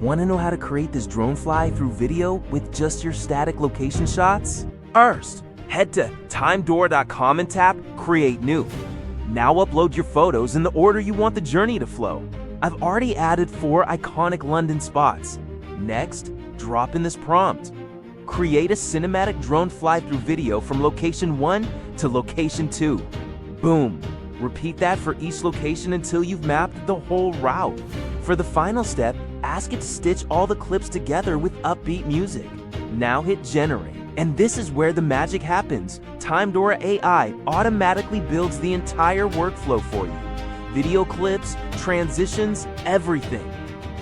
Want to know how to create this drone fly through video with just your static location shots? First, head to Timedora.com and tap Create New. Now upload your photos in the order you want the journey to flow. I've already added 4 iconic London spots. Next, drop in this prompt. Create a cinematic drone fly-through video from location 1 to location 2. Boom. Repeat that for each location until you've mapped the whole route. For the final step, ask it to stitch all the clips together with upbeat music. Now hit generate. And this is where the magic happens. Timedora AI automatically builds the entire workflow for you. Video clips, transitions, everything.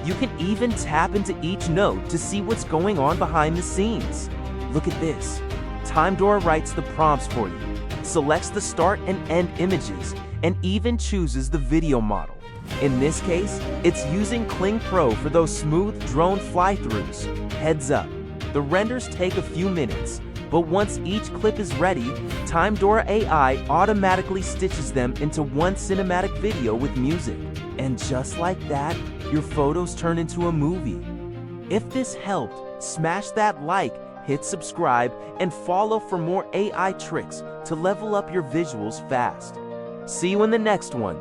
You can even tap into each note to see what's going on behind the scenes. Look at this. Timedora writes the prompts for you, selects the start and end images, and even chooses the video model. In this case, it's using Kling Pro for those smooth drone fly-throughs. Heads up, the renders take a few minutes, but once each clip is ready, Timedora AI automatically stitches them into one cinematic video with music. And just like that, your photos turn into a movie. If this helped, smash that like, hit subscribe, and follow for more AI tricks to level up your visuals fast. See you in the next one.